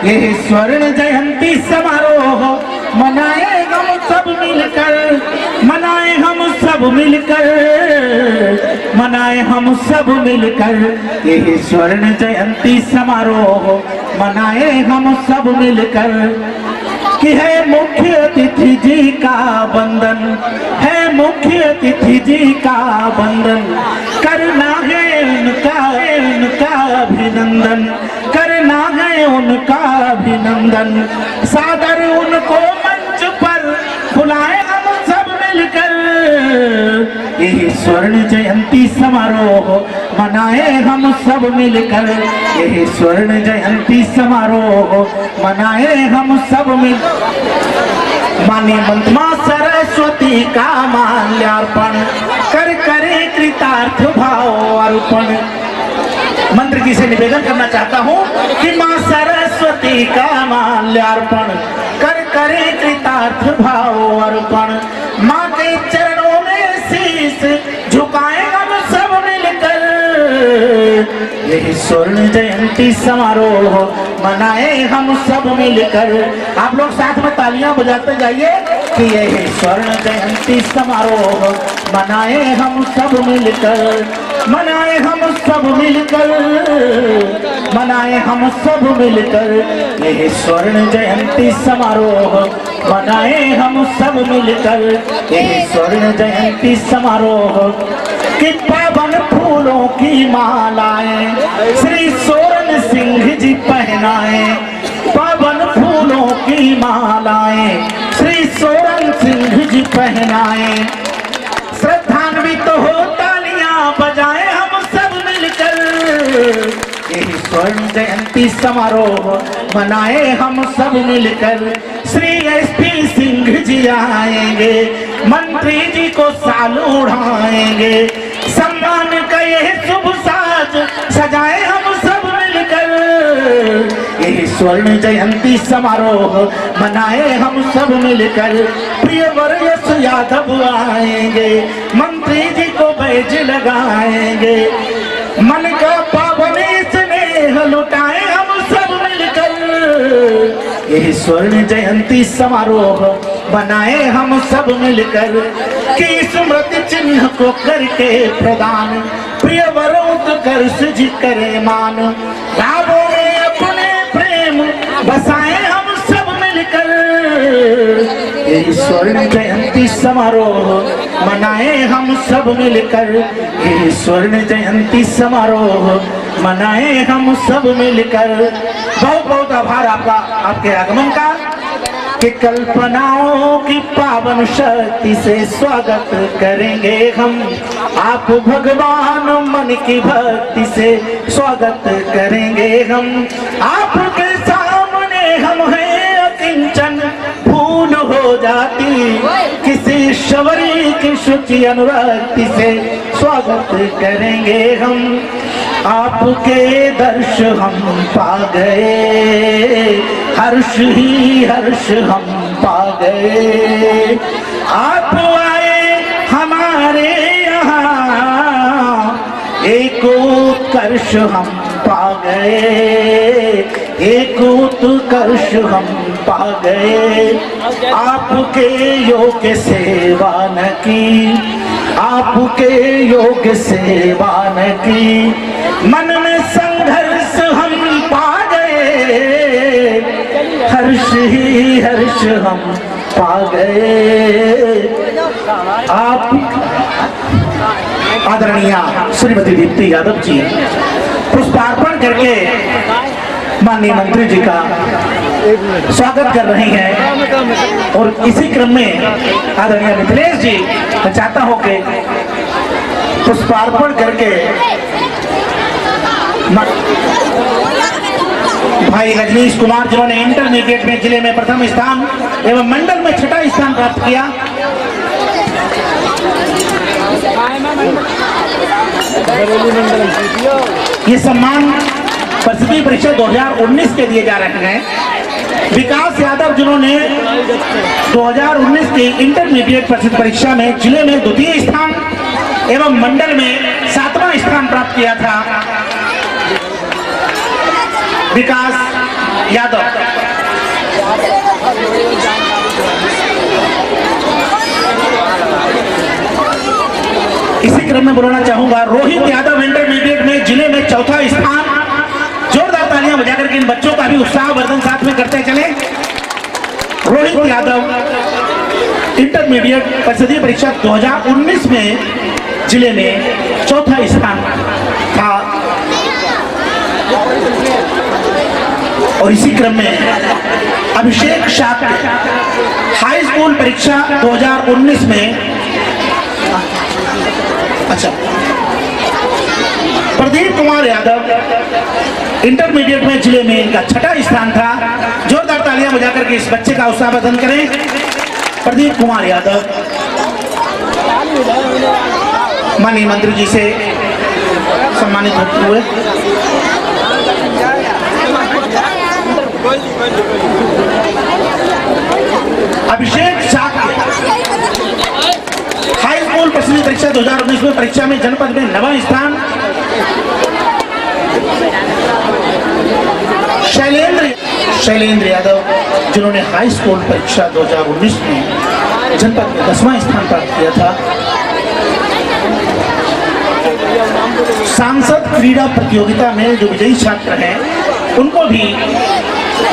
ये स्वर्ण जयंती समारोह मनाए हम सब मिलकर, मनाए हम सब मिलकर, मनाए हम सब मिलकर। ये स्वर्ण जयंती समारोह मनाए हम सब मिलकर। कि है मुख्य अतिथि जी का वंदन, है मुख्य अतिथि जी का वंदन, करना है उनका अभिनंदन, करना है उनका अभिनंदन। सादर उनको मंच पर बुलाए हम सब मिलकर। यही स्वर्ण जयंती समारोह मनाए हम सब मिलकर। यही स्वर्ण जयंती समारोह मनाए हम सब मिल। माननीय मंत्री मां सरस्वती का माल्यार्पण कर करे कृतार्थ भाव अर्पण। मंत्री जी से निवेदन करना चाहता हूँ कि मां सरस्वती का माल्यार्पण कर करे कृतार्थ भाव अर्पण। मां के चरणों में शीश झुकाए हम सब मिलकर। यही स्वर्ण जयंती समारोह मनाए हम सब मिलकर। आप लोग साथ में तालियां बजाते जाइए कि यही स्वर्ण जयंती समारोह मनाए हम सब मिलकर, मनाए हम सब मिलकर, मनाए हम सब मिलकर। यही स्वर्ण जयंती समारोह मनाए हम सब मिलकर। यही स्वर्ण जयंती समारोह कि पावन फूलों की मालाएं श्री सोरन सिंह जी पहनाए। पावन फूलों की मालाएं श्री सोरन सिंह जी पहनाए। श्रद्धान्वित हो तालियां बजाए हम सब मिलकर। यही स्वर्ण जयंती समारोह मनाए हम सब मिलकर। श्री एसपी सिंह जी आएंगे, मंत्री जी को साल उड़ाएंगे। सम्मान का यह शुभ साज सजाए हम सब मिलकर। यही स्वर्ण जयंती समारोह मनाए हम सब मिलकर। प्रियवर यश यादव आएंगे, मंत्री जी को बैज लगाएंगे। मन का पावन स्नेह लुटाए हम सब मिलकर। यही स्वर्ण जयंती समारोह बनाए हम सब मिलकर। कि स्मृति चिन्ह को करके प्रदान प्रियवर उत्कर्ष जी करे मान। भावों में अपने प्रेम बसाए हम सब मिलकर। यही स्वर्ण जयंती समारोह मनाए हम सब मिलकर। यही स्वर्ण जयंती समारोह मनाए हम सब मिलकर। बहुत बहुत आभार आपका, आपके आगमन का। कि कल्पनाओं की पावन शक्ति से स्वागत करेंगे हम। आप भगवान मन की भक्ति से स्वागत करेंगे हम। आपके सामने हम हैं अकिंचन, भूल हो जाती किसी शबरी की शुचि अनुरक्ति से स्वागत करेंगे हम। आपके दर्श हम पा गए, हर्ष ही हर्ष हम पा गए। आप आए हमारे यहाँ, एक उत्कर्ष हम पा गए, एक उत्कर्ष हम पा गए। आपके योग सेवा न की, आपके योग सेवा न की, मन में संघर्ष हम पा गए। हर्ष ही हर्ष हम पा गए। आप आदरणीय श्रीमती दीप्ति यादव जी पुष्पार्पण करके माननीय मंत्री जी का स्वागत कर रही हैं। और इसी क्रम में आदरणीय मिथिलेश जी, मैं चाहता हूं कि पुष्पार्पण करके भाई रजनीश कुमार जिन्होंने इंटरमीडिएट में जिले में प्रथम स्थान एवं मंडल में छठा स्थान प्राप्त किया, ये सम्मान परिषदीय परीक्षा 2019 के दिए जा रहे हैं। विकास यादव जिन्होंने 2019 की इंटरमीडिएट परिषद परीक्षा में जिले में द्वितीय स्थान एवं मंडल में 7वां स्थान प्राप्त किया था। विकास यादव। इसी क्रम में बोलना चाहूंगा रोहित यादव इंटरमीडिएट में जिले में चौथा स्थान। जोरदार तालियां बजाकर के इन बच्चों का भी उत्साह वर्धन साथ में करते चले। रोहित यादव इंटरमीडिएट परिषदीय परीक्षा 2019 में जिले में चौथा स्थान था। और इसी क्रम में अभिषेक शाह हाई स्कूल परीक्षा 2019 में अच्छा प्रदीप कुमार यादव इंटरमीडिएट में जिले में इनका छठा स्थान था। जोरदार तालियां बजाकर के इस बच्चे का उत्साह वर्धन करें। प्रदीप कुमार यादव माननीय मंत्री जी से सम्मानित होते हुए अभिषेक शाह हाई स्कूल परिषदीय परीक्षा 2019 में परीक्षा में जनपद में 9वां स्थान। शैलेंद्र यादव जिन्होंने हाई स्कूल परीक्षा 2019 में जनपद में 10वां स्थान प्राप्त किया था। सांसद क्रीड़ा प्रतियोगिता में जो विजयी छात्र हैं उनको भी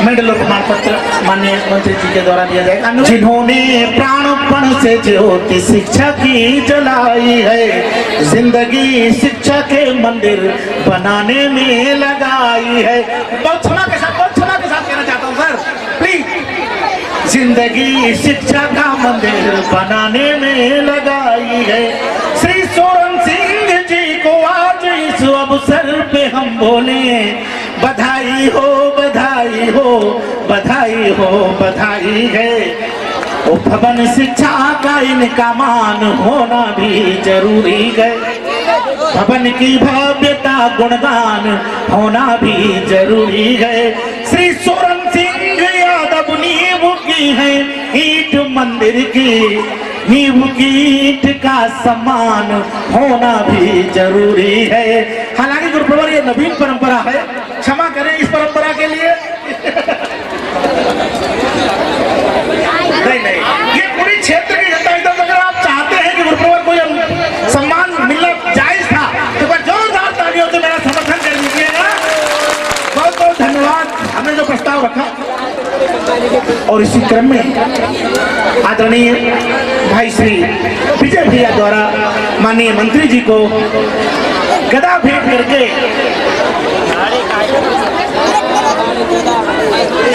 मेडल और प्रमाण पत्र माननीय मंत्री जी के द्वारा दिया जाएगा। जिन्होंने प्राणपण से ज्योति शिक्षा की जलाई है, जिंदगी शिक्षा के मंदिर बनाने में लगाई है। बहुत क्षमा के साथ कहना चाहता हूँ सर, प्लीज। जिंदगी शिक्षा का मंदिर बनाने में लगाई है। श्री सोरन सिंह जी को आज इस अवसर पे हम बोले बधाई हो, बधाई हो, बधाई हो, बधाई है। ओ भवन शिक्षा का इनका मान होना भी जरूरी है। भवन की भव्यता गुणगान होना भी जरूरी है। श्री सोरन सिंह यादव नींव की है ईट मंदिर की, नींव की ईट का सम्मान होना भी जरूरी है। हालांकि गुरुप्रवर ये नवीन परंपरा है, क्षमा करें इस परंपरा के लिए। नहीं, ये पूरी क्षेत्र की जनता एकदम, अगर आप चाहते हैं कि गुरुप्रवर को सम्मान मिलना जायज था तो जोरदार तालियों से मेरा समर्थन कर दीजिएगा। बहुत बहुत धन्यवाद हमने जो प्रस्ताव रखा। और इसी क्रम में आदरणीय भाई श्री विजय भैया द्वारा माननीय मंत्री जी को गदा भेंट करके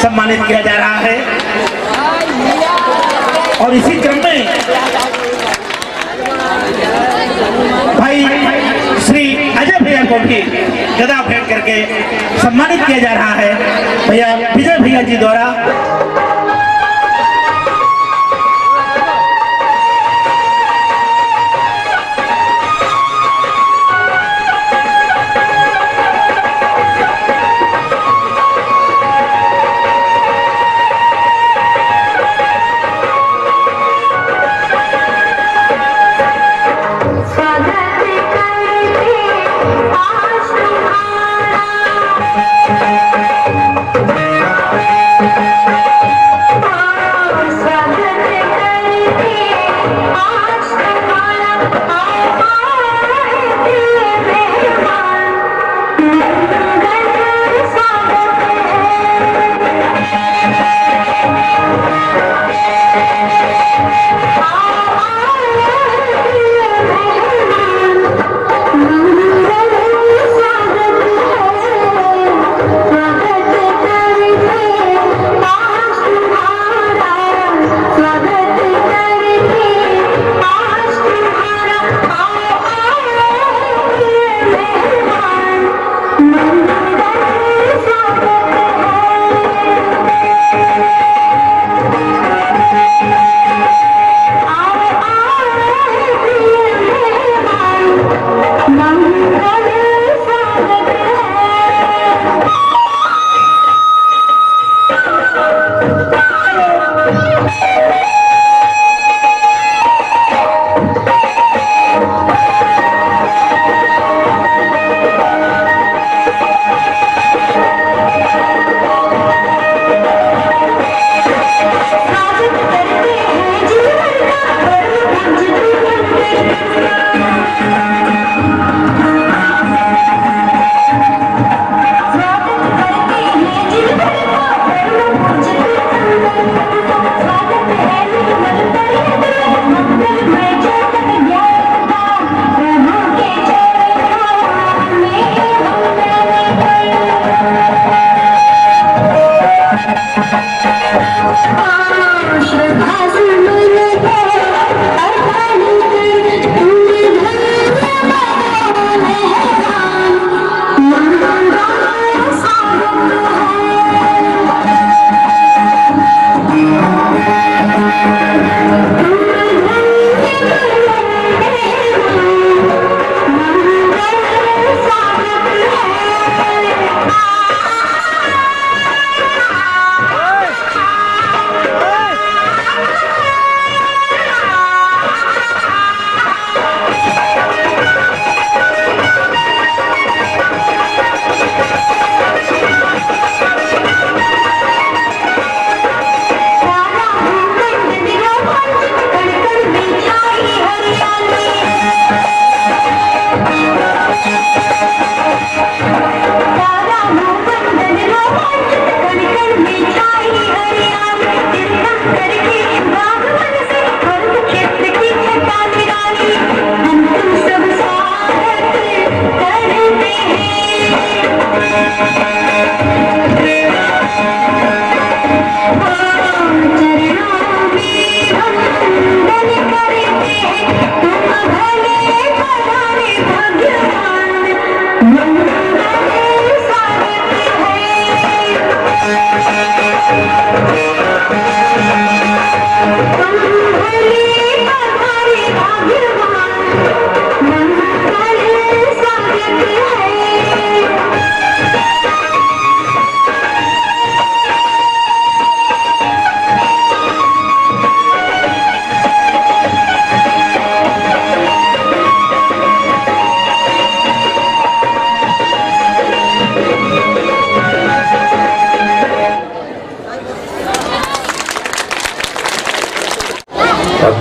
सम्मानित किया जा रहा है। और इसी क्रम में भाई श्री अजय भैया को भी गदा भेंट करके सम्मानित किया जा रहा है। भैया विजय भैया जी द्वारा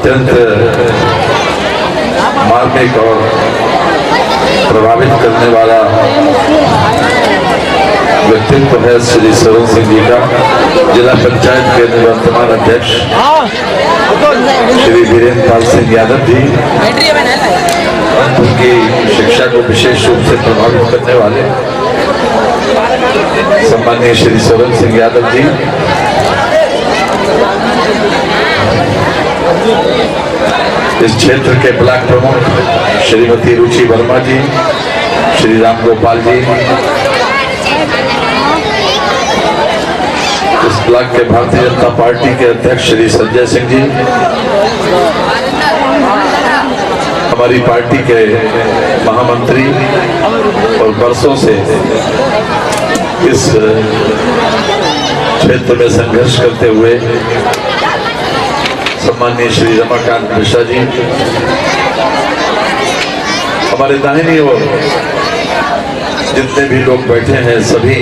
अत्यंत मार्मिक और प्रभावित करने वाला व्यक्तित्व है श्री सरोज सिंह जी का। जिला पंचायत के निवर्तमान अध्यक्ष श्री वीरेंद्र पाल सिंह यादव जी, उनकी शिक्षा को विशेष रूप से प्रभावित करने वाले सम्माननीय श्री सरोज सिंह यादव जी, इस क्षेत्र के ब्लॉक प्रमुख श्रीमती रुचि वर्मा जी, श्री राम गोपाल जी, इस ब्लॉक के भारतीय जनता पार्टी के अध्यक्ष श्री संजय सिंह जी, हमारी पार्टी के महामंत्री और वर्षों से इस क्षेत्र में संघर्ष करते हुए सम्माननीय श्री रमाकांत मिश्रा जी, हमारे दाहिनी ओर जितने भी लोग बैठे हैं सभी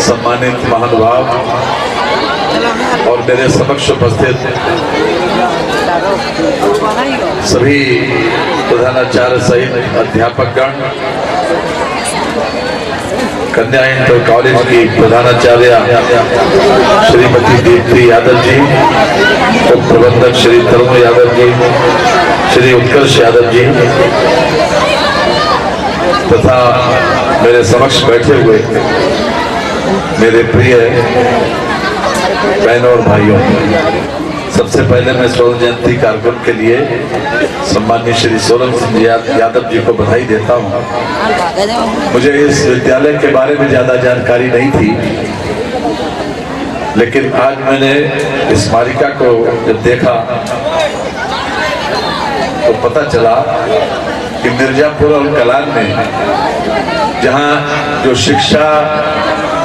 सम्मानित महानुभाव और मेरे समक्ष उपस्थित सभी प्रधानाचार्य सहित अध्यापकगण, कन्या इंटर कॉलेज की प्रधानाचार्य श्रीमती दीप्ति यादव जी, उप प्रबंधक श्री तरुण यादव जी, श्री उत्कर्ष यादव जी तथा मेरे समक्ष बैठे हुए मेरे प्रिय बहनों और भाइयों, सबसे पहले मैं स्वर्ण जयंती कार्यक्रम के लिए सम्माननीय श्री सरोज सिंह यादव जी को बधाई देता हूं। मुझे इस विद्यालय के बारे में ज्यादा जानकारी नहीं थी, लेकिन आज मैंने इस स्मारिका को जब देखा तो पता चला कि मिर्जापुर और कलान में जहां जो शिक्षा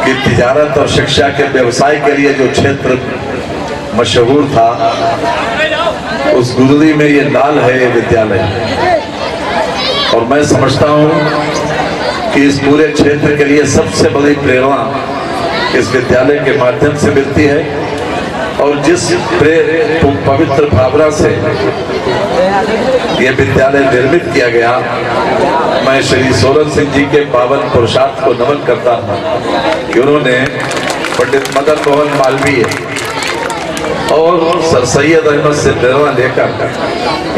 की तिजारत और शिक्षा के व्यवसाय के लिए जो क्षेत्र मशहूर था, उस गुजरी में ये लाल है ये विद्यालय। और मैं समझता हूं कि इस पूरे क्षेत्र के लिए सबसे बड़ी प्रेरणा इस विद्यालय के माध्यम से मिलती है। और जिस पवित्र भावना से ये विद्यालय निर्मित किया गया, मैं श्री सरोज सिंह जी के पावन पुरुषार्थ को नमन करता हूं कि उन्होंने पंडित मदन मोहन मालवीय और सर सैयद अहमद से प्रेरणा लेकर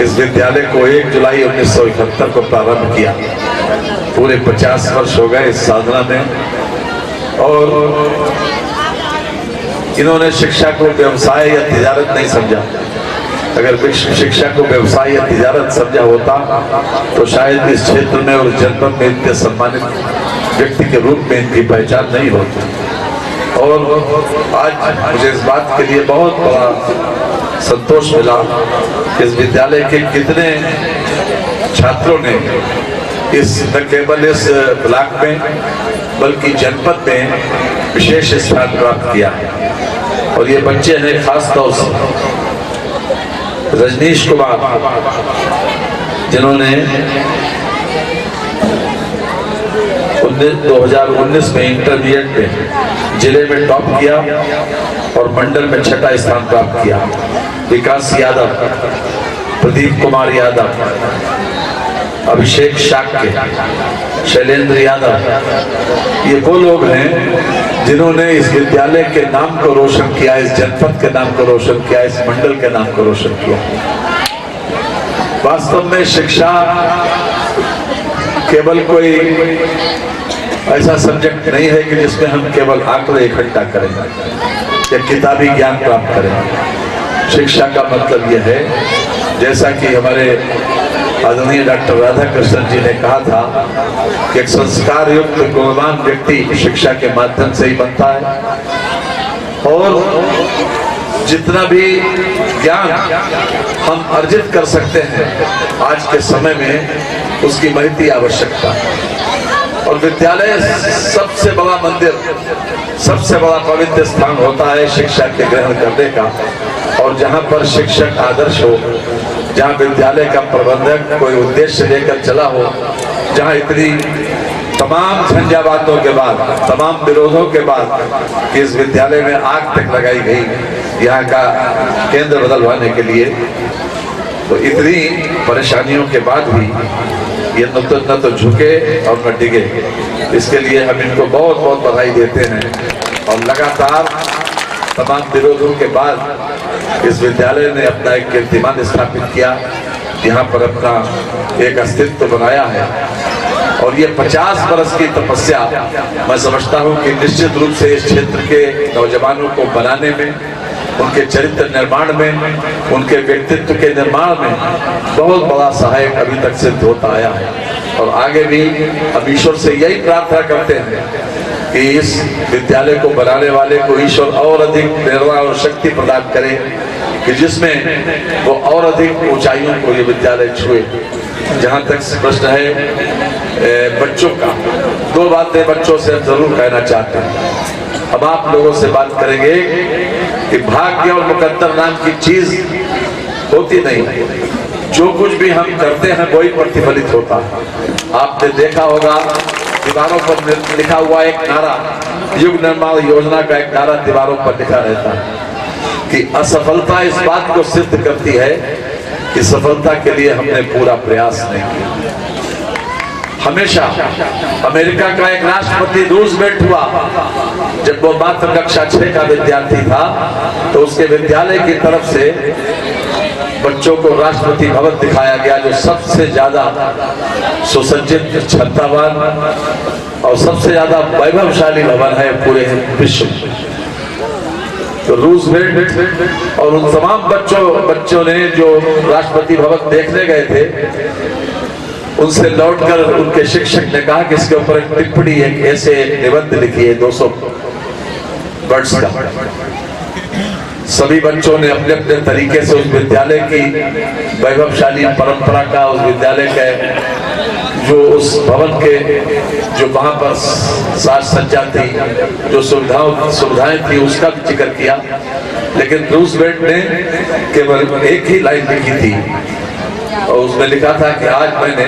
इस विद्यालय को 1 जुलाई 1971 को प्रारंभ किया। पूरे 50 वर्ष हो गए इस साधना में। और इन्होंने शिक्षा को व्यवसाय या तिजारत नहीं समझा। अगर शिक्षा को व्यवसाय या तिजारत समझा होता तो शायद इस क्षेत्र में और जनपद में इतने सम्मानित व्यक्ति के रूप में इनकी पहचान नहीं होती। और आज मुझे इस बात के लिए बहुत बड़ा संतोष मिला कि इस विद्यालय के कितने छात्रों ने इस न केवल इस ब्लॉक में बल्कि जनपद में विशेष स्थान प्राप्त किया। और ये बच्चे हैं खास तौर से रजनीश कुमार, जिन्होंने 2019 में इंटरमीडिएट में जिले में टॉप किया और मंडल में 6ठा स्थान प्राप्त किया। विकास यादव, प्रदीप कुमार यादव, अभिषेक शाक्य, शैलेंद्र यादव, ये वो लोग हैं जिन्होंने इस विद्यालय के नाम को रोशन किया, इस जनपद के नाम को रोशन किया, इस मंडल के नाम को रोशन किया। वास्तव में शिक्षा केवल कोई ऐसा सब्जेक्ट नहीं है कि जिसमें हम केवल आंकड़े इकट्ठा करें या किताबी ज्ञान प्राप्त करें। शिक्षा का मतलब यह है, जैसा कि हमारे आदरणीय डॉक्टर राधाकृष्णन जी ने कहा था कि एक संस्कार युक्त गुणवान व्यक्ति शिक्षा के माध्यम से ही बनता है। और जितना भी ज्ञान हम अर्जित कर सकते हैं आज के समय में, उसकी महती आवश्यकता है। और विद्यालय सबसे बड़ा मंदिर, सबसे बड़ा पवित्र स्थान होता है शिक्षा के ग्रहण करने का। और जहाँ पर शिक्षक आदर्श हो, जहाँ विद्यालय का प्रबंधक कोई उद्देश्य लेकर चला हो, जहाँ इतनी तमाम झंझावातों के बाद, तमाम विरोधों के बाद कि इस विद्यालय में आग तक लगाई गई यहाँ का केंद्र बदलवाने के लिए, तो इतनी परेशानियों के बाद भी ये न तो झुके और न डिगे। इसके लिए हम इनको बहुत बहुत बधाई देते हैं। और लगातार तमाम विरोधों के बाद इस विद्यालय ने अपना एक कीर्तिमान स्थापित किया, यहाँ पर अपना एक अस्तित्व बनाया है। और ये 50 बरस की तपस्या मैं समझता हूँ कि निश्चित रूप से इस क्षेत्र के नौजवानों को बनाने में, उनके चरित्र निर्माण में, उनके व्यक्तित्व के निर्माण में बहुत बड़ा सहायक अभी तक सिद्ध होता आया है। और आगे भी हम ईश्वर से यही प्रार्थना करते हैं कि इस विद्यालय को बनाने वाले को ईश्वर और अधिक प्रेरणा और शक्ति प्रदान करे कि जिसमें वो और अधिक ऊंचाइयों को ये विद्यालय छुए। जहाँ तक प्रश्न है बच्चों का, 2 बातें बच्चों से हम जरूर कहना चाहते हैं। अब आप लोगों से बात करेंगे कि भाग्य और मुकद्दर नाम की चीज होती नहीं, जो कुछ भी हम करते हैं वही प्रतिफलित होता है। आपने देखा होगा दीवारों पर लिखा हुआ एक नारा, युग निर्माण योजना का एक नारा दीवारों पर लिखा रहता है कि असफलता इस बात को सिद्ध करती है कि सफलता के लिए हमने पूरा प्रयास नहीं किया। हमेशा अमेरिका का एक राष्ट्रपति रूजवेल्ट हुआ, जब वो मात्र कक्षा 6 का विद्यार्थी था तो उसके विद्यालय की तरफ से बच्चों को राष्ट्रपति भवन दिखाया गया, जो सबसे ज्यादा सुसज्जित, क्षमतावान और सबसे ज्यादा वैभवशाली भवन है पूरे विश्व में। तो रूजवेल्ट और उन तमाम बच्चों ने जो राष्ट्रपति भवन देखने गए थे, उनसे लौटकर उनके शिक्षक ने कहा कि इसके ऊपर एक टिप्पणी, एक ऐसे निबंध लिखिए 200 वर्ड्स का। सभी बच्चों ने अपने अपने तरीके से उस विद्यालय की वैभवशाली परंपरा का, उस विद्यालय के जो उस भवन के जो वहां पर साज सज्जा थी, जो सुविधाएं थी, उसका भी जिक्र किया। लेकिन रूजवेल्ट ने केवल एक ही लाइन लिखी थी और उसमें लिखा था कि आज मैंने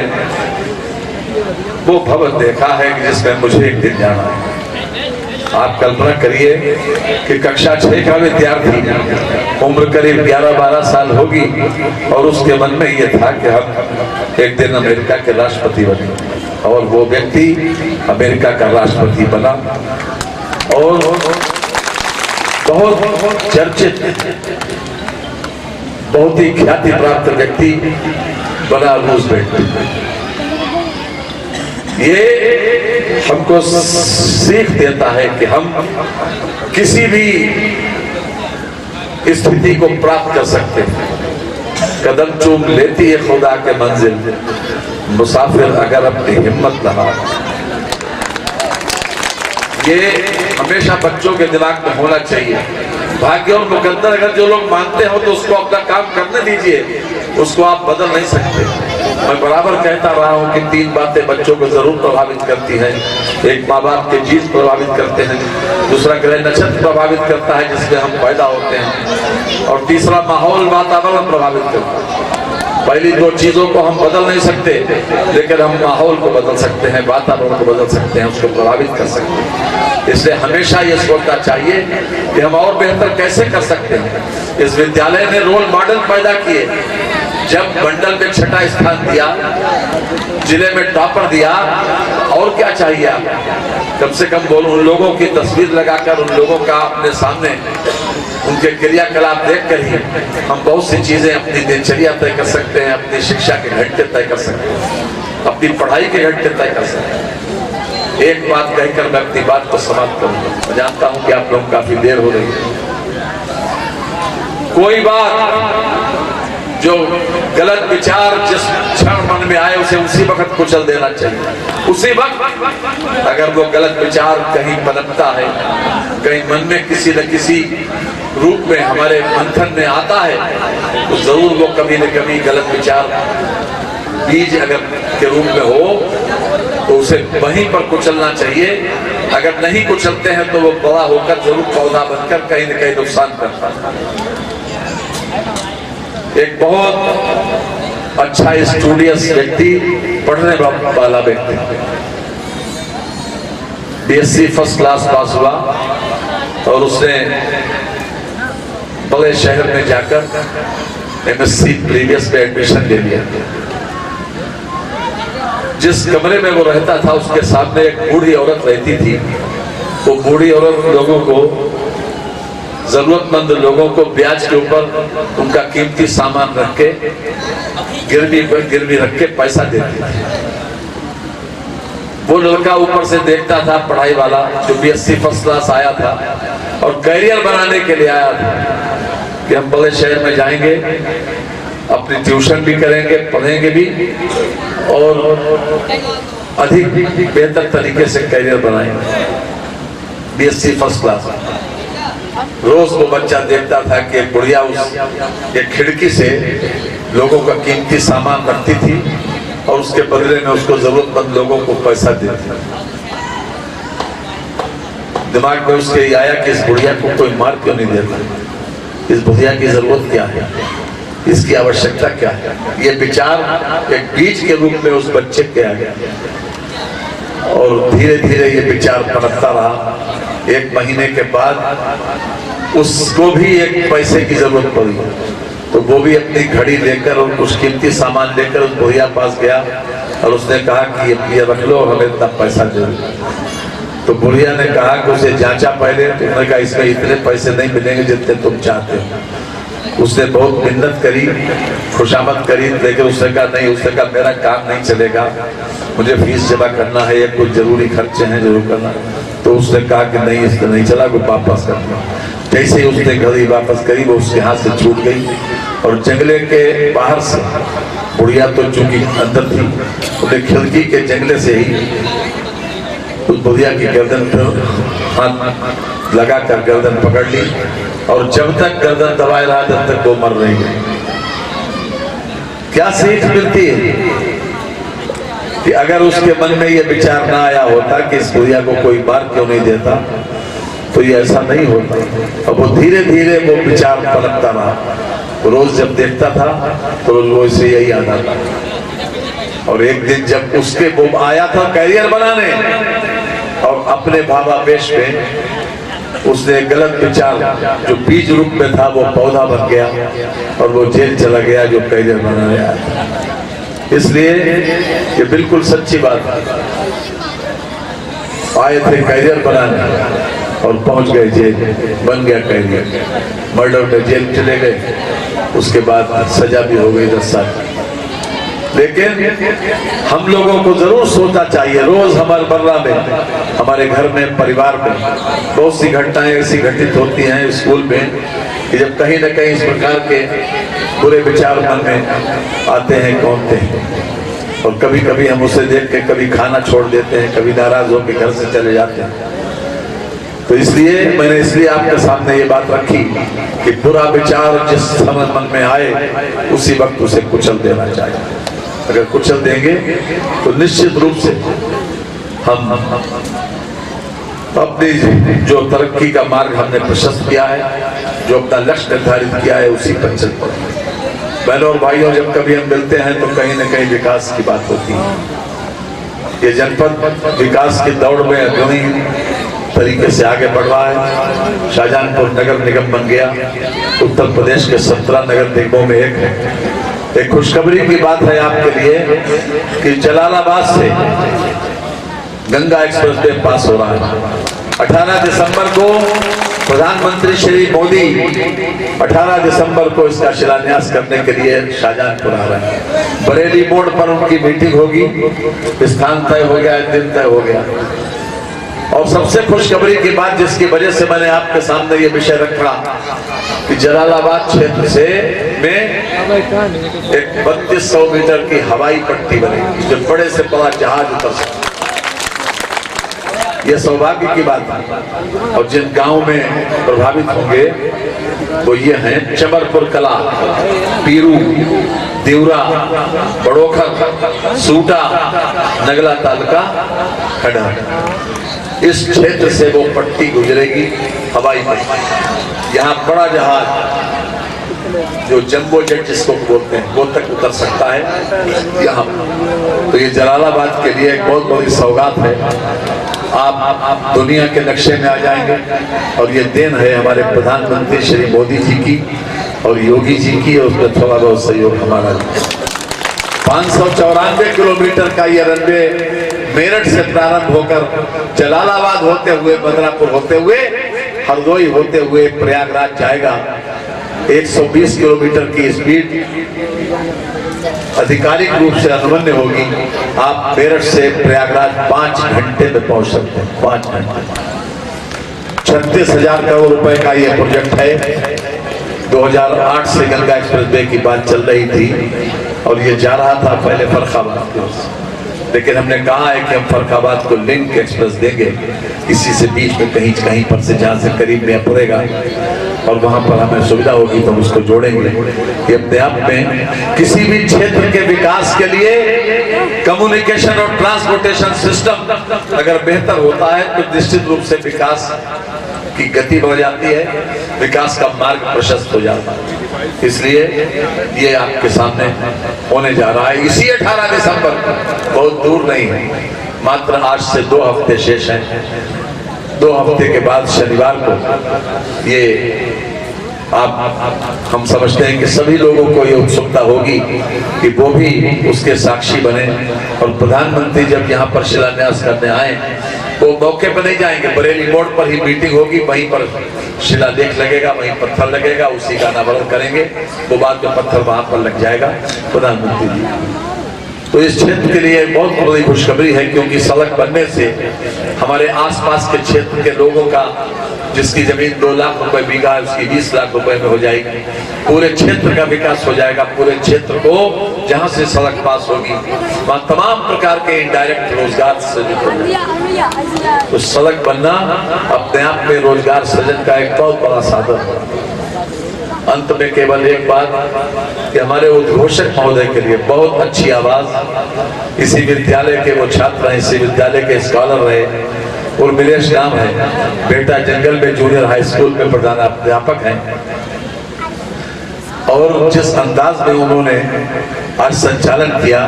वो भवन देखा है जिसमें मुझे एक दिन जाना है। आप कल्पना करिए कि कक्षा 6 का विद्यार्थी, उम्र करीब 11-12 साल होगी, और उसके मन में ये था कि हम एक दिन अमेरिका के राष्ट्रपति बने। और वो व्यक्ति अमेरिका का राष्ट्रपति बना और बहुत चर्चित, बहुत ही ख्याति प्राप्त व्यक्ति बना रूजवेल्ट। ये हमको सीख देता है कि हम किसी भी स्थिति को प्राप्त कर सकते हैं। कदम चूम लेती है खुदा के मंजिल, मुसाफिर अगर अपनी हिम्मत लगा। ये हमेशा बच्चों के दिमाग में होना चाहिए। भाग्य और मुकद्दर अगर जो लोग मानते हो तो उसको अपना काम करने दीजिए, उसको आप बदल नहीं सकते। मैं बराबर कहता रहा हूँ कि 3 बातें बच्चों को जरूर प्रभावित करती हैं। एक, माँ बाप के जीज प्रभावित करते हैं, दूसरा ग्रह नक्षत्र प्रभावित करता है जिसमें हम पैदा होते हैं, और तीसरा माहौल, वातावरण प्रभावित करता है। पहली 2 चीजों को हम बदल नहीं सकते, लेकिन हम माहौल को बदल सकते हैं, वातावरण को बदल सकते हैं, उसको प्रभावित कर सकते हैं। इसलिए हमेशा ये सोचना चाहिए कि हम और बेहतर कैसे कर सकते हैं। इस विद्यालय ने रोल मॉडल पैदा किए। जब मंडल में 6ठा स्थान दिया, जिले में टॉपर दिया, और क्या चाहिए आप? कम से कम बोलो, उन लोगों की तस्वीर लगाकर, उन लोगों का अपने सामने, उनके क्रियाकलाप देखकर ही हम बहुत सी चीजें अपनी दिनचर्या तय कर सकते हैं, अपनी शिक्षा के घंटे तय कर सकते हैं, अपनी पढ़ाई के घंटे तय कर सकते हैं। एक बात कहकर मैं अपनी बात को समाप्त करूंगा। मैं जानता हूं कि आप लोग काफी देर हो रही है। कोई बात जो गलत विचार जिस क्षण मन में आए उसे उसी वक्त कुचल देना चाहिए। उसी वक्त अगर वो गलत विचार कहीं पनपता है, कहीं मन में किसी न किसी रूप में हमारे मंथन में आता है, तो जरूर वो कभी न कभी गलत विचार बीज अगर के रूप में हो तो उसे वहीं पर कुचलना चाहिए। अगर नहीं कुचलते हैं तो वो बड़ा होकर जरूर पौधा बनकर कहीं न कहीं नुकसान करता है। एक बहुत अच्छा स्टूडियस व्यक्ति, पढ़ने वाला व्यक्ति, बीएससी फर्स्ट क्लास पास हुआ और उसने बड़े शहर में जाकर MSc प्रीवियस में एडमिशन ले लिया। जिस कमरे में वो रहता था उसके सामने एक बूढ़ी औरत रहती थी। वो बूढ़ी औरत लोगों को, जरूरतमंद लोगों को ब्याज के ऊपर उनका कीमती सामान रख के गिरवी रख के पैसा देती थी। वो लड़का ऊपर से देखता था, पढ़ाई वाला जो BSc फर्स्ट क्लास आया था और करियर बनाने के लिए आया था कि हम बड़े शहर में जाएंगे, अपनी ट्यूशन भी करेंगे, पढ़ेंगे भी और अधिक बेहतर तरीके से करियर बनाएंगे। BSc first class. रोज वो बच्चा देखता था कि एक बुढ़िया उस एक खिड़की से लोगों का कीमती सामान रखती थी और उसके बदले में उसको जरूरतमंद लोगों को पैसा देती। दिमाग में उसके आया कि इस बुढ़िया को कोई मार क्यों नहीं देता, इस बुढ़िया की जरूरत क्या है, इसकी आवश्यकता क्या है। ये विचार एक बीज के रूप में उस बच्चे के आ गया और धीरे धीरे ये विचार पनपता रहा। एक महीने के बाद उसको भी एक पैसे की जरूरत पड़ी तो वो भी अपनी घड़ी लेकर और कुछ कीमती सामान लेकर उस बुढ़िया पास गया और उसने कहा कि ये रख लो और हमें इतना पैसा दे दो। तो बुढ़िया ने कहा कि उसे जांचा पहले, तो उसने कहा इसमें इतने पैसे नहीं मिलेंगे जितने तुम चाहते हो। उसने बहुत मिन्नत करी, खुशामद करी, लेकिन उसने कहा नहीं, उसने कहा मेरा काम नहीं चलेगा, मुझे फीस जमा करना है, ये कुछ जरूरी खर्चे हैं जरूर करना। तो उसने कहा कि नहीं, इससे नहीं चला, कोई वापस कर दो। जैसे ही उसने घड़ी वापस करी वो उसके हाथ से छूट गई और जंगले के बाहर से, बुढ़िया तो चूंकि अंदर थी, उसने खिड़की के जंगले से ही उस बुढ़िया की गर्दन पर हाथ लगाकर गर्दन पकड़ ली और जब तक गर्दन दबाए रहा तब तक वो मर रही है। क्या सीख मिलती है कि अगर उसके मन में ये विचार ना आया होता कि इस बुढ़िया को कोई मार क्यों नहीं देता तो ये ऐसा नहीं होता। और वो धीरे धीरे वो विचार पनपता रहा। रोज जब देखता था तो रोज वो इसे यही आता था। और एक दिन जब उसके वो आया था करियर बनाने और अपने भावावेश में उसने गलत विचार जो बीज रूप में था वो पौधा बन गया और वो जेल चला गया जो करियर बनाने आया था। इसलिए ये बिल्कुल सच्ची बात है। आए थे करियर बनाने और पहुंच गए जेल, बन गया करियर, मर्डर में जेल चले गए, उसके बाद सजा भी हो गई 10 साल। लेकिन हम लोगों को जरूर सोचना चाहिए, रोज हमारे बर्रा में, हमारे घर में, परिवार में बहुत सी घटनाएं ऐसी घटित होती हैं स्कूल में कि जब कहीं न कहीं इस प्रकार के बुरे विचार मन में आते हैं, कौनते हैं और कभी कभी हम उसे देख के कभी खाना छोड़ देते हैं, कभी नाराज होकर घर से चले जाते हैं। तो इसलिए मैंने आपके सामने ये बात रखी कि बुरा विचार जिस समय मन में आए उसी वक्त उसे कुचल देना चाहिए। अगर कुचल देंगे तो निश्चित रूप से हम अपनी जो तरक्की का मार्ग हमने प्रशस्त किया है, जो अपना लक्ष्य निर्धारित किया है, उसी पर चल पड़े। बहनों और भाइयों, जब कभी हम मिलते हैं तो कहीं न कहीं विकास की बात होती है। ये जनपद विकास की दौड़ में अग्रणी तरीके से आगे बढ़ रहा है। शाहजहानपुर नगर निगम बन गया, उत्तर प्रदेश के 17 नगर निगमों में एक है। एक खुशखबरी की बात है आपके लिए कि जलालाबाद से गंगा एक्सप्रेस वे पास हो रहा है। 18 दिसंबर को प्रधानमंत्री श्री मोदी 18 दिसंबर को इसका शिलान्यास करने के लिए शाहजहानपुर आ रहे हैं। बरेली मोड़ पर उनकी मीटिंग होगी, स्थान तय हो गया, दिन तय हो गया। और सबसे खुशखबरी की बात जिसकी वजह से मैंने आपके सामने ये विषय रखा कि जलालाबाद क्षेत्र से में एक 3200 मीटर की हवाई पट्टी बनेगी जो बड़े से बड़ा जहाज उतर सकता। ये सौभाग्य की बात है। और जिन गांव में प्रभावित होंगे वो ये हैं चमरपुर कला, पीरू, देवरा, बड़ोखर, सूटा, नगला तालुका, खडर। इस क्षेत्र से वो पट्टी गुजरेगी, हवाई पट्टी। यहाँ बड़ा जहाज जो जंबो जेट जिसको बोलते हैं वो तक उतर सकता है यहाँ। तो ये जलालाबाद के लिए एक बहुत बड़ी सौगात है। आप दुनिया के नक्शे में आ जाएंगे और ये देन है हमारे प्रधानमंत्री श्री मोदी जी की और योगी जी की, और उसमें थोड़ा बहुत सहयोग हमारा। 594 किलोमीटर का ये रनवे मेरठ से प्रारंभ होकर जलालाबाद होते हुए, बदरापुर होते हुए, हरदोई होते हुए प्रयागराज जाएगा। 120 किलोमीटर की स्पीड आधिकारिक रूप से अनुमन्य होगी। आप मेरठ से प्रयागराज 5 घंटे में पहुंच सकते हैं। 5 घंटे। 36,000 करोड़ रुपए का यह प्रोजेक्ट है। 2008 से गंगा एक्सप्रेस वे की बात चल रही थी और ये जा रहा था पहले फर्रुखाबाद की ओर से, लेकिन हमने कहा है कि हम फर्रुखाबाद को लिंक एक्सप्रेस देंगे, इसी से बीच में कहीं कहीं पर से, जहाँ से करीब में पड़ेगा और वहां पर हमें सुविधा होगी तो हम उसको जोड़ेंगे। ये अपने आप में किसी भी क्षेत्र के विकास के लिए कम्युनिकेशन और ट्रांसपोर्टेशन सिस्टम अगर बेहतर होता है तो निश्चित रूप से विकास की गति बढ़ जाती है, विकास का मार्ग प्रशस्त हो जाता है। इसलिए ये आपके सामने होने जा रहा है इसी 18 दिसंबर, बहुत दूर नहीं है, मात्र आज से 2 हफ्ते शेष हैं। 2 हफ्ते के बाद शनिवार को ये हम समझते हैं कि सभी लोगों को ये उत्सुकता होगी कि वो भी उसके साक्षी बने। और प्रधानमंत्री जब यहाँ पर शिलान्यास करने आए वो मौके पर नहीं जाएंगे, बरेली मोड़ पर ही मीटिंग होगी, वहीं पर शिलालेख लगेगा, वहीं पत्थर लगेगा, उसी का अनावरण करेंगे, वो बाद में पत्थर वहां पर लग जाएगा प्रधानमंत्री जी। तो इस क्षेत्र के लिए बहुत बड़ी खुशखबरी है, क्योंकि सड़क बनने से हमारे आसपास के क्षेत्र के लोगों का, जिसकी जमीन 2 लाख रुपए बीघा है, उसकी 20 लाख रुपए में हो जाएगी। पूरे क्षेत्र का विकास हो जाएगा। पूरे क्षेत्र को जहां से सड़क पास होगी वहां तमाम प्रकार के इनडायरेक्ट रोजगार सृजित होंगे। तो सड़क बनना अपने आप में रोजगार सृजन का एक बहुत बड़ा साधन है। अंत में केवल एक बात कि हमारे उद्घोषक महोदय के लिए बहुत अच्छी आवाज, इसी विद्यालय के वो छात्र हैं, इसी विद्यालय के स्कॉलर रहे, उर्मिलेश नाम है, बेटा जंगल में जूनियर हाई स्कूल में प्रधानाध्यापक हैं। और जिस अंदाज में उन्होंने आज संचालन किया,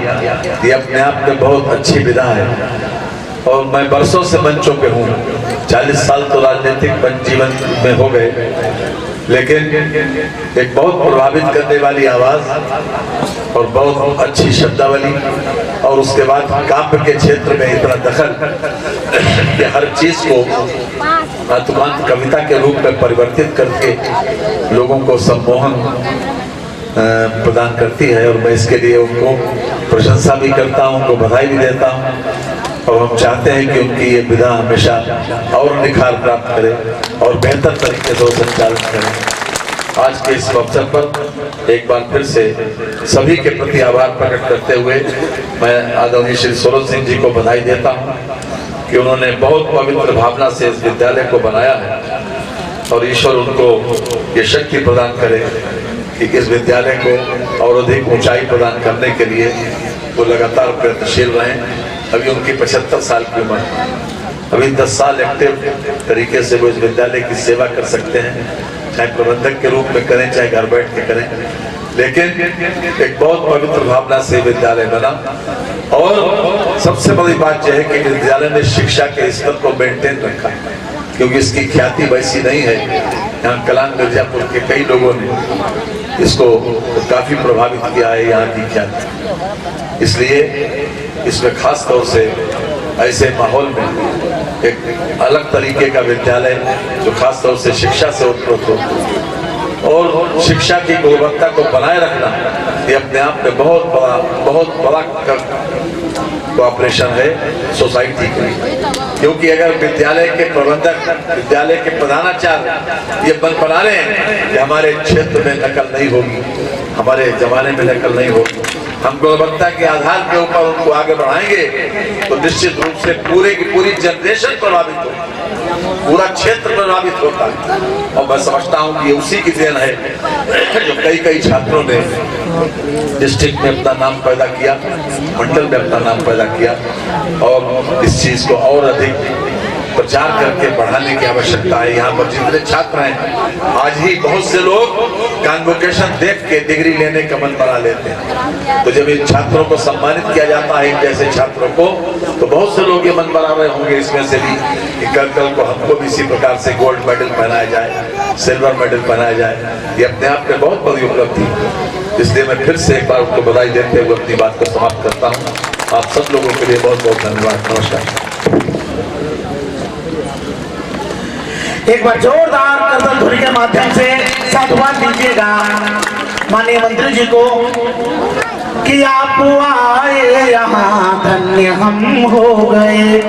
ये अपने आप में बहुत अच्छी विधा है। और मैं बरसों से मंचों पे हूँ, 40 साल तो राजनीतिक जीवन में हो गए, लेकिन एक बहुत प्रभावित करने वाली आवाज और बहुत अच्छी शब्दावली, और उसके बाद काव्य के क्षेत्र में इतना दखल कि हर चीज को तुरंत कविता के रूप में परिवर्तित करके लोगों को सम्मोहन प्रदान करती है। और मैं इसके लिए उनको प्रशंसा भी करता हूँ, उनको बधाई भी देता हूँ। और हम चाहते हैं कि उनकी ये विधा हमेशा और निखार प्राप्त करे और बेहतर तरीके से संचालन करें। आज के इस अवसर पर एक बार फिर से सभी के प्रति आभार प्रकट करते हुए मैं आदरणीय श्री सौरभ सिंह जी को बधाई देता हूँ कि उन्होंने बहुत पवित्र भावना से इस विद्यालय को बनाया है। और ईश्वर उनको ये शक्ति प्रदान करे कि इस विद्यालय को और अधिक ऊंचाई प्रदान करने के लिए वो लगातार प्रयत्नशील रहें। अभी उनकी 75 साल की उम्र है, अभी 10 साल एक्टिव तरीके से वो इस विद्यालय की सेवा कर सकते हैं, चाहे प्रबंधक के रूप में करें, चाहे घर बैठ के करें। लेकिन एक बहुत पवित्र भावना से विद्यालय बना। और सबसे बड़ी बात यह है कि विद्यालय ने शिक्षा के स्तर को मेंटेन रखा, क्योंकि इसकी ख्याति वैसी नहीं है। यहाँ कलान मिर्जापुर के कई लोगों ने इसको काफी प्रभावित किया है, यहाँ की ख्याति। इसलिए इसमें खास तौर से ऐसे माहौल में एक अलग तरीके का विद्यालय जो खास तौर से शिक्षा से उत्पन्न हो और शिक्षा की गुणवत्ता को बनाए रखना, ये अपने आप में बहुत बड़ा कोऑपरेशन है सोसाइटी के लिए। क्योंकि अगर विद्यालय के प्रबंधक, विद्यालय के प्रधानाचार्य ये बना रहे हैं कि हमारे क्षेत्र में नकल नहीं होगी, हमारे जमाने में नकल नहीं होगी, हम गुणवत्ता के आधार के ऊपर उनको आगे बढ़ाएंगे, तो निश्चित रूप से पूरे की पूरी जनरेशन प्रभावित होगी, पूरा क्षेत्र प्रभावित होता है। और मैं समझता हूँ कि ये उसी की देन है जो कई छात्रों ने डिस्ट्रिक्ट में अपना नाम पैदा किया, मंडल में अपना नाम पैदा किया और इस चीज को और अधिक प्रचार करके बढ़ाने की आवश्यकता है। यहाँ पर जितने छात्र हैं, आज ही बहुत से लोग कॉन्वोकेशन देख के डिग्री लेने का मन बना लेते हैं। तो जब इन छात्रों को सम्मानित किया जाता है, इन जैसे छात्रों को, तो बहुत से लोग ये मन बना रहे होंगे इसमें से भी कि कल को हमको भी इसी प्रकार से गोल्ड मेडल पहनाया जाए, सिल्वर मेडल पहनाया जाए। ये अपने आप में बहुत बड़ी उपलब्धि है। इसलिए मैं फिर से एक बार उनको बधाई देते हुए अपनी बात को समाप्त करता हूँ। आप सब लोगों के लिए बहुत बहुत धन्यवाद। नमस्कार। एक बार जोरदार करतल ध्वनि के माध्यम से साधुवाद दीजिएगा माननीय मंत्री जी को कि आप आए यहाँ धन्य हम हो गए।